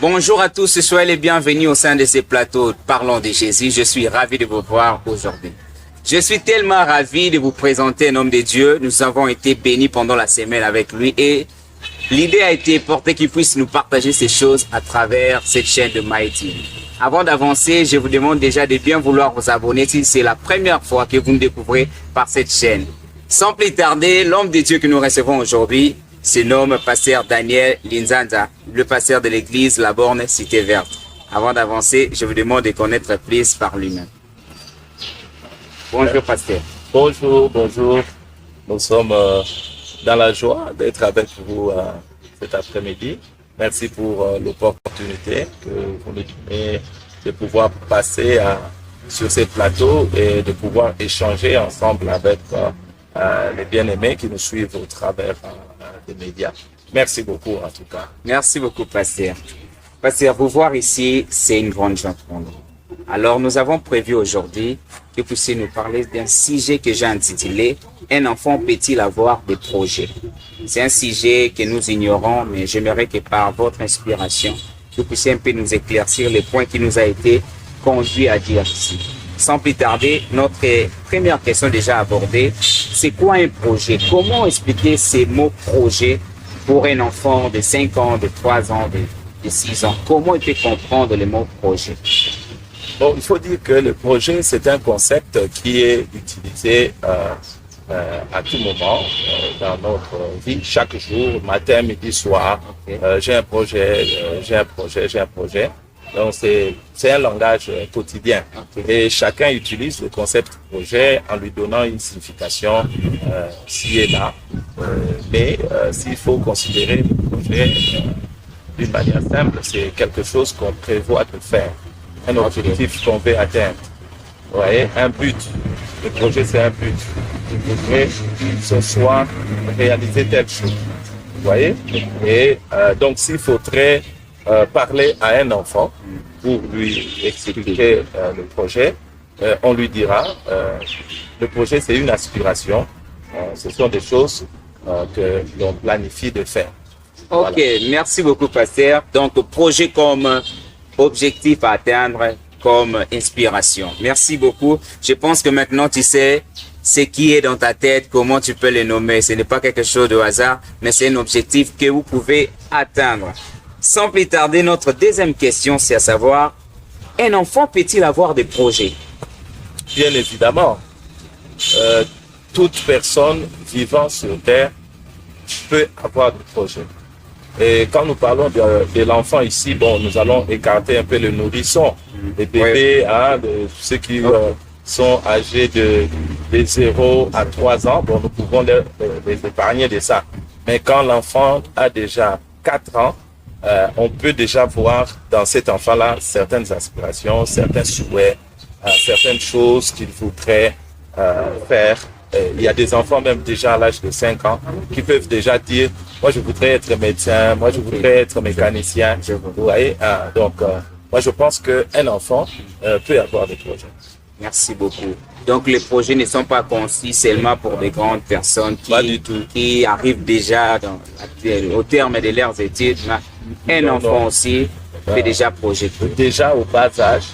Bonjour à tous, soyez les bienvenus au sein de ces plateaux Parlons de Jésus. Je suis ravi de vous voir aujourd'hui. Je suis tellement ravi de vous présenter un homme de Dieu. Nous avons été bénis pendant la semaine avec lui et l'idée a été portée qu'il puisse nous partager ces choses à travers cette chaîne de Mighty. Avant d'avancer, je vous demande déjà de bien vouloir vous abonner si c'est la première fois que vous nous découvrez par cette chaîne. Sans plus tarder, l'homme de Dieu que nous recevons aujourd'hui se nomme Pasteur Daniel Linzanza, le pasteur de l'église La Borne Cité Verte. Avant d'avancer, je vous demande de connaître plus par lui-même. Bonjour pasteur. Bonjour. Nous sommes dans la joie d'être avec vous cet après-midi. Merci pour l'opportunité que vous nous donnez de pouvoir passer sur ces plateaux et de pouvoir échanger ensemble avec les bien-aimés qui nous suivent au travers des médias. Merci beaucoup en tout cas. Merci beaucoup pasteur. Pasteur, vous voir ici, c'est une grande joie pour nous. Alors nous avons prévu aujourd'hui que vous puissiez nous parler d'un sujet que j'ai intitulé « Un enfant peut-il avoir des projets ?» C'est un sujet que nous ignorons, mais j'aimerais que par votre inspiration, vous puissiez un peu nous éclaircir les points qui nous a été conduits à dire ici. Sans plus tarder, notre première question déjà abordée, c'est quoi un projet? Comment expliquer ces mots projet pour un enfant de 5 ans, de 3 ans, de 6 ans? Comment il peut comprendre le mot projet? Bon, il faut dire que le projet, c'est un concept qui est utilisé à tout moment dans notre vie, chaque jour, matin, midi, soir. J'ai un projet. Donc, c'est un langage quotidien. Et chacun utilise le concept projet en lui donnant une signification ci et là. Mais s'il faut considérer le projet d'une manière simple, c'est quelque chose qu'on prévoit de faire. Un objectif qu'on veut atteindre. Vous voyez, un but. Le projet, c'est un but. Je voudrais que ce soit réaliser telle chose. Vous voyez? Et donc, s'il faudrait parler à un enfant pour lui expliquer le projet, on lui dira le projet, c'est une aspiration. Ce sont des choses que l'on planifie de faire. Ok, voilà. Merci beaucoup, pasteur. Donc, projet comme objectif à atteindre, comme inspiration. Merci beaucoup. Je pense que maintenant, tu sais ce qui est dans ta tête, comment tu peux le nommer. Ce n'est pas quelque chose de hasard, mais c'est un objectif que vous pouvez atteindre. Sans plus tarder, notre deuxième question, c'est à savoir, un enfant peut-il avoir des projets? Bien évidemment. Toute personne vivant sur Terre peut avoir des projets. Et quand nous parlons de l'enfant ici, bon, nous allons écarter un peu le nourrisson, les bébés, de ceux qui sont âgés de 0 à 3 ans, bon, nous pouvons les épargner de ça. Mais quand l'enfant a déjà 4 ans, on peut déjà voir dans cet enfant-là certaines aspirations, certains souhaits, certaines choses qu'il voudrait faire. Il y a des enfants même déjà à l'âge de 5 ans qui peuvent déjà dire « Moi, je voudrais être médecin, moi, je voudrais être mécanicien. » Vous voyez, donc, moi, je pense qu'un enfant peut avoir des projets. Merci beaucoup. Donc, les projets ne sont pas conçus seulement pour des grandes personnes qui arrivent déjà au terme de leurs études. Un enfant aussi peut déjà projeter. Déjà au bas âge,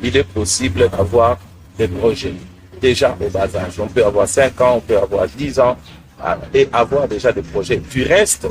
il est possible d'avoir des projets. Déjà au bas âge. On peut avoir 5 ans, on peut avoir 10 ans et avoir déjà des projets. Du reste,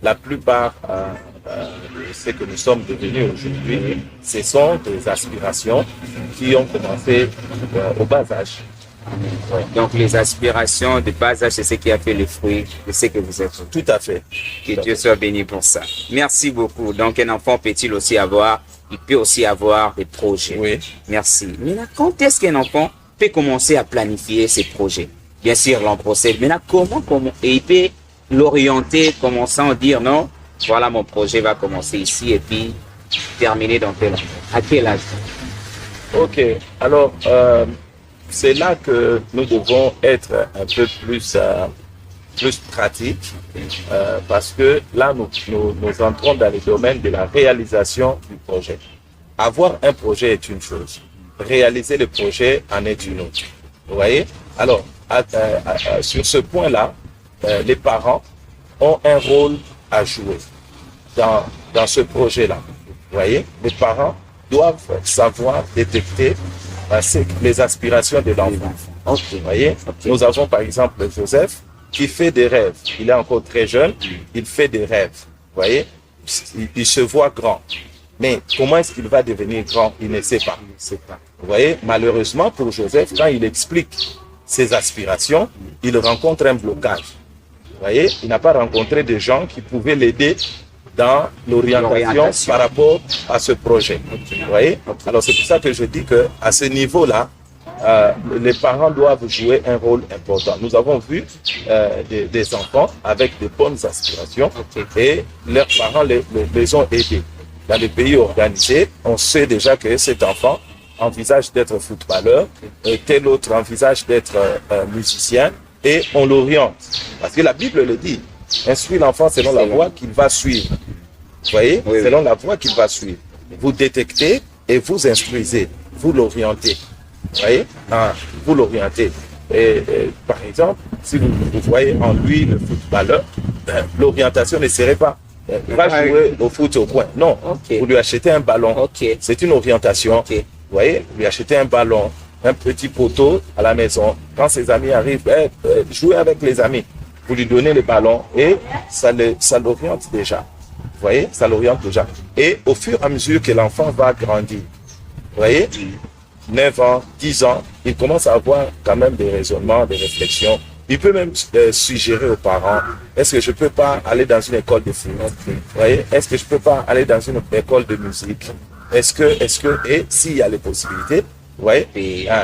la plupart de ce que nous sommes devenus aujourd'hui, ce sont des aspirations qui ont commencé au bas âge. Ouais. Donc les aspirations de bas âge, c'est ce qui a fait le fruit de ce que vous êtes. Tout à fait. Que Dieu soit béni pour ça. Merci beaucoup. Donc un enfant peut-il aussi avoir, il peut aussi avoir des projets. Oui. Merci. Maintenant, quand est-ce qu'un enfant peut commencer à planifier ses projets? Bien sûr, l'on procède. Maintenant, comment et il peut l'orienter, commençant à dire non, voilà mon projet va commencer ici et puis terminer dans tel âge. À quel âge? Ok. Alors, c'est là que nous devons être un peu plus pratiques parce que là, nous entrons dans le domaine de la réalisation du projet. Avoir un projet est une chose. Réaliser le projet en est une autre. Vous voyez? Alors, sur ce point-là, les parents ont un rôle à jouer. dans ce projet-là. Vous voyez, les parents doivent savoir détecter les aspirations de l'enfant. Vous voyez, nous avons par exemple Joseph qui fait des rêves. Il est encore très jeune, il fait des rêves. Vous voyez, il se voit grand. Mais comment est-ce qu'il va devenir grand? Il ne sait pas. Vous voyez, malheureusement pour Joseph, quand il explique ses aspirations, il rencontre un blocage. Vous voyez, il n'a pas rencontré des gens qui pouvaient l'aider dans l'orientation par rapport à ce projet. Vous voyez? Alors c'est pour ça que je dis que à ce niveau-là, les parents doivent jouer un rôle important. Nous avons vu des enfants avec de bonnes aspirations et leurs parents les ont aidés. Dans les pays organisés, on sait déjà que cet enfant envisage d'être footballeur, et tel autre envisage d'être musicien, et on l'oriente. Parce que la Bible le dit, instruis l'enfant selon la voie qu'il va suivre. Vous voyez, selon la voie qu'il va suivre. Vous détectez et vous instruisez, vous l'orientez. Vous voyez, vous l'orientez. Et par exemple, si vous voyez en lui le footballeur, l'orientation ne serait pas va jouer au foot au coin. Non, vous lui achetez un ballon. C'est une orientation. Vous voyez, vous lui achetez un ballon, un petit poteau à la maison. Quand ses amis arrivent, jouez avec les amis. Vous lui donnez le ballon et ça l'oriente déjà. Vous voyez, ça l'oriente déjà. Et au fur et à mesure que l'enfant va grandir, vous voyez, 9 ans, 10 ans, il commence à avoir quand même des raisonnements, des réflexions. Il peut même suggérer aux parents, est-ce que je peux pas aller dans une école de foot? Vous voyez, est-ce que je peux pas aller dans une école de musique? Est-ce que, et s'il y a les possibilités, vous voyez,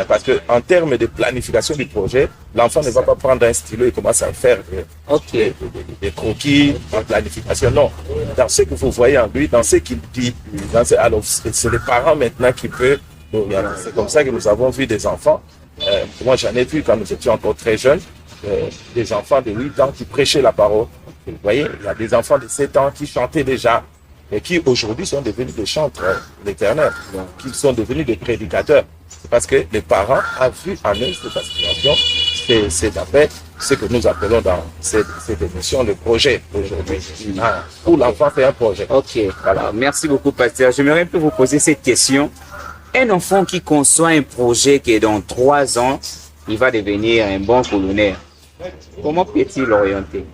parce que en termes de planification du projet, l'enfant ne va pas prendre un stylo et commencer à faire des croquis en planification. Non, dans ce que vous voyez en lui, dans ce qu'il dit, alors c'est les parents maintenant qui peuvent. C'est comme ça que nous avons vu des enfants. Moi, j'en ai vu quand nous étions encore très jeunes, des enfants de 8 ans qui prêchaient la parole. Vous voyez, il y a des enfants de 7 ans qui chantaient déjà et qui aujourd'hui sont devenus des chantres d'éternel, qui sont devenus des prédicateurs. C'est parce que les parents ont vu en eux cette aspiration. C'est d'après ce que nous appelons dans cette émission le projet aujourd'hui. Pour l'enfant, c'est un projet. Voilà. Merci beaucoup, pasteur. J'aimerais un peu vous poser cette question. Un enfant qui conçoit un projet qui est dans 3 ans, il va devenir un bon colonel. Comment peut-il l'orienter?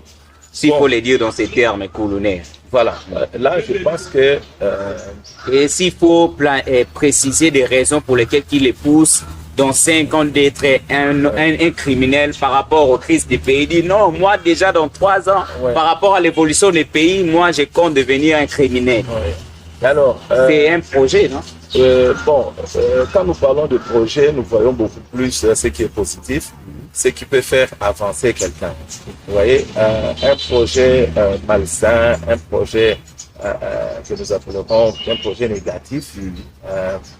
S'il faut le dire dans ces termes, colonel. Voilà. Là, je pense que... Et s'il faut préciser des raisons pour lesquelles il les pousse dans 5 ans d'être un criminel par rapport au Christ du pays. Il dit non, moi déjà dans 3 ans, par rapport à l'évolution des pays, moi je compte devenir un criminel. Alors, c'est un projet, non? Quand nous parlons de projet, nous voyons beaucoup plus ce qui est positif, ce qui peut faire avancer quelqu'un. Vous voyez, un projet malsain, un projet que nous appellerons un projet négatif,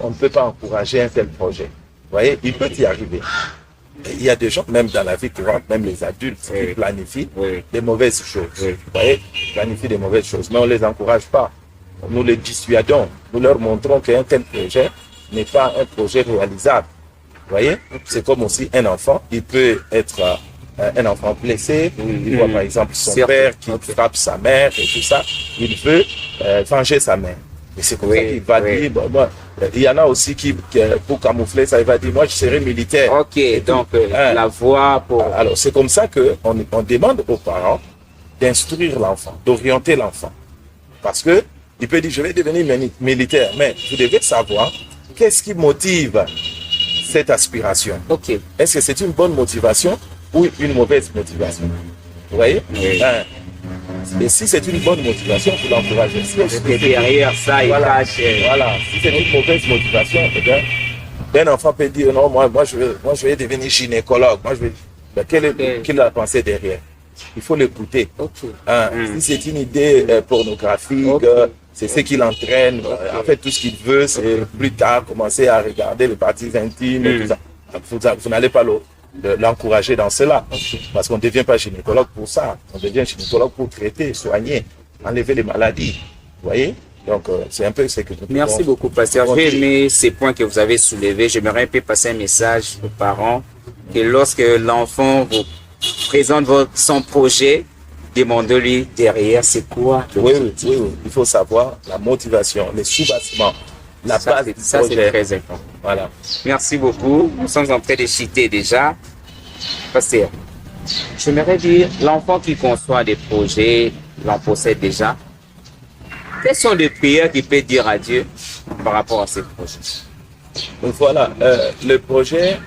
on ne peut pas encourager un tel projet. Vous voyez, il peut y arriver. Il y a des gens, même dans la vie courante, même les adultes, qui planifient des mauvaises choses. Vous voyez, ils planifient des mauvaises choses, mais on ne les encourage pas. Nous les dissuadons, nous leur montrons qu'un tel projet n'est pas un projet réalisable. Vous voyez, c'est comme aussi un enfant, il peut être un enfant blessé, il voit par exemple son père qui frappe sa mère et tout ça, il veut venger sa mère. Et c'est comme ça qu'il va dire, il y en a aussi qui, pour camoufler ça, il va dire, moi je serai militaire. Donc la voie pour... Alors c'est comme ça qu'on demande aux parents d'instruire l'enfant, d'orienter l'enfant. Parce que il peut dire, je vais devenir militaire, mais vous devez savoir qu'est-ce qui motive cette aspiration. Est-ce que c'est une bonne motivation ou une mauvaise motivation? Vous voyez? Et si c'est une bonne motivation, vous l'encouragez. Si derrière ça, il cache. Voilà. Si c'est une mauvaise motivation, eh bien, un enfant peut dire, non, moi je vais devenir gynécologue. Quelle est la pensée derrière? Il faut l'écouter. Si c'est une idée pornographique, c'est ce qui l'entraîne. En fait, tout ce qu'il veut, c'est plus tard commencer à regarder les parties intimes et tout ça. Vous n'allez pas l'encourager dans cela. Parce qu'on ne devient pas gynécologue pour ça. On devient gynécologue pour traiter, soigner, enlever les maladies. Vous voyez? Donc, c'est un peu ce que nous Merci beaucoup, pasteur. J'ai aimé ces points que vous avez soulevés. J'aimerais un peu passer un message aux parents que lorsque l'enfant vous présente son projet, demandez-lui derrière, c'est quoi Oui, il faut savoir la motivation, les sous-bâtiments, la base du ça, projet. c'est très important. Voilà. Merci beaucoup. Nous sommes en train de citer déjà. Pasteur, j'aimerais dire, l'enfant qui conçoit des projets, l'en possède déjà. Quelles sont les prières qu'il peut dire à Dieu par rapport à ces projets? Donc voilà, le projet,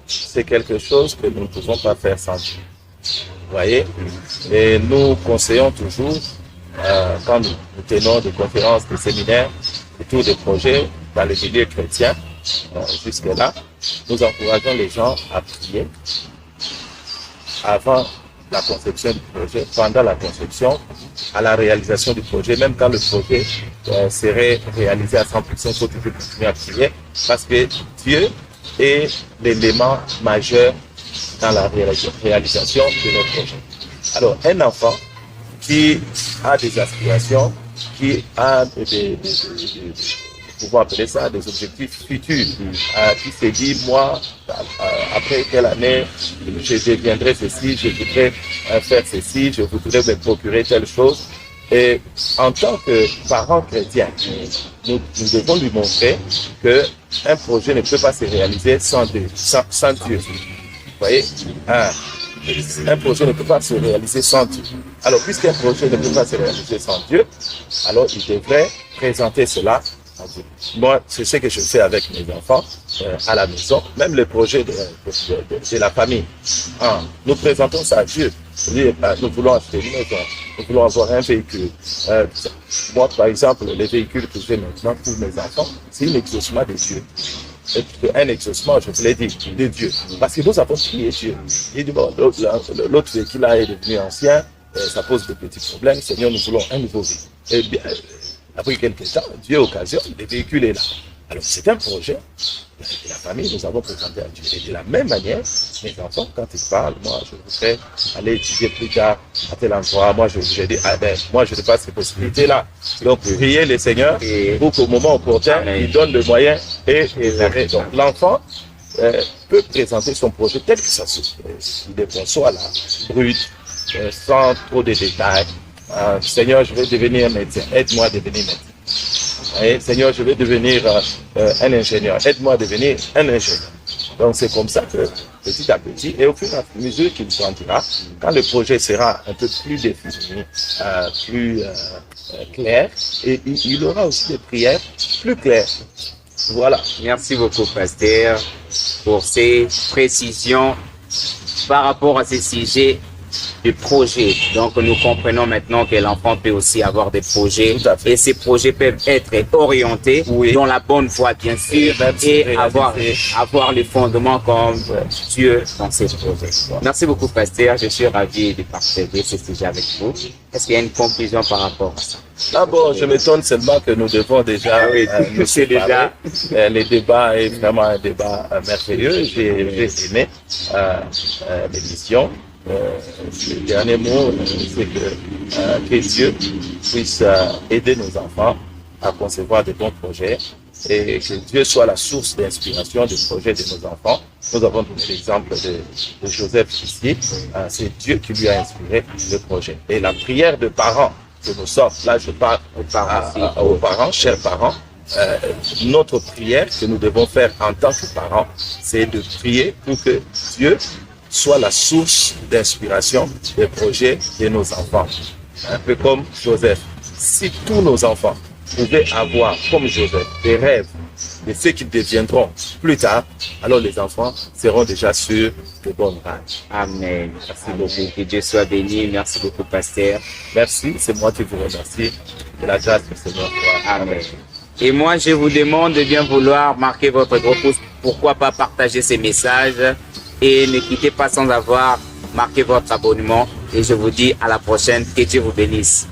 c'est quelque chose que nous ne pouvons pas faire sans Dieu. Vous voyez? Et nous conseillons toujours, quand nous tenons des conférences, des séminaires, autour des projets dans les milieux chrétiens, jusque-là, nous encourageons les gens à prier avant la conception du projet, pendant la conception, à la réalisation du projet, même quand le projet serait réalisé à 100%, il faut toujours continuer à prier, parce que Dieu est l'élément majeur dans la réalisation de notre projet. Alors, un enfant qui a des aspirations, qui a pouvons appeler ça des objectifs futurs, qui se dit, moi, après quelle année, je deviendrai ceci, je voudrais faire ceci, je voudrais me procurer telle chose. Et en tant que parents chrétiens, nous devons lui montrer qu'un projet ne peut pas se réaliser sans Dieu. Vous voyez, un projet ne peut pas se réaliser sans Dieu. Alors, puisqu'un projet ne peut pas se réaliser sans Dieu, alors il devrait présenter cela à Dieu. Moi, c'est ce que je fais avec mes enfants à la maison, même le projet de la famille. Nous présentons ça à Dieu. Nous voulons acheter une maison, nous voulons avoir un véhicule. Moi, par exemple, les véhicules que j'ai maintenant pour mes enfants, c'est un exaucement de Dieu. Un exaucement, je vous l'ai dit, de Dieu. Parce que nous avons prié Dieu. Il dit, bon, l'autre véhicule là est devenu ancien, ça pose de petits problèmes. Seigneur, nous voulons un nouveau véhicule. Et bien, après quelques temps, Dieu occasionne, le véhicule est là. Alors, c'est un projet de la famille, nous avons présenté à Dieu. Et de la même manière, mes enfants, quand ils parlent, moi, je voudrais aller étudier plus tard à tel endroit. Moi, je dis, moi, je n'ai pas ces possibilités-là. Donc, priez le Seigneur pour qu'au moment opportun, il donne le moyen et donc, l'enfant peut présenter son projet tel que ça se fait. Il est conçu à la brute, sans trop de détails. Seigneur, je vais devenir médecin. Aide-moi à devenir médecin. Et, Seigneur, je vais devenir un ingénieur. Aide-moi à devenir un ingénieur. Donc, c'est comme ça que, petit à petit, et au fur et à mesure qu'il grandira, quand le projet sera un peu plus défini, plus clair, et il aura aussi des prières plus claires. Voilà. Merci beaucoup, pasteur, pour ces précisions par rapport à ces sujets de projets. Donc, nous comprenons maintenant que l'enfant peut aussi avoir des projets et ces projets peuvent être orientés dans la bonne voie, bien sûr, et avoir les fondements comme Dieu dans ces projets. Merci beaucoup, pasteur. Je suis ravi de partager ce sujet avec vous. Est-ce qu'il y a une conclusion par rapport à ça? Ah bon, je m'étonne seulement que nous devons déjà nous séparer. Le débat est vraiment un débat merveilleux. J'ai aimé l'émission. Le dernier mot, c'est que Dieu puisse aider nos enfants à concevoir de bons projets et que Dieu soit la source d'inspiration des projets de nos enfants. Nous avons donné l'exemple de Joseph ici. C'est Dieu qui lui a inspiré le projet. Et la prière de parents que nous sommes, là je parle aux parents, chers parents, notre prière que nous devons faire en tant que parents, c'est de prier pour que Dieu soit la source d'inspiration des projets de nos enfants. Un peu comme Joseph. Si tous nos enfants pouvaient avoir, comme Joseph, des rêves de ce qu'ils deviendront plus tard, alors les enfants seront déjà sur de bonnes rails. Amen. Merci beaucoup. Que Dieu soit béni. Merci beaucoup, pasteur. Merci. C'est moi qui vous remercie. Que la grâce du Seigneur soit. Amen. Et moi, je vous demande de bien vouloir marquer votre gros pouce. Pourquoi pas partager ces messages? Et ne quittez pas sans avoir marqué votre abonnement. Et je vous dis à la prochaine. Que Dieu vous bénisse.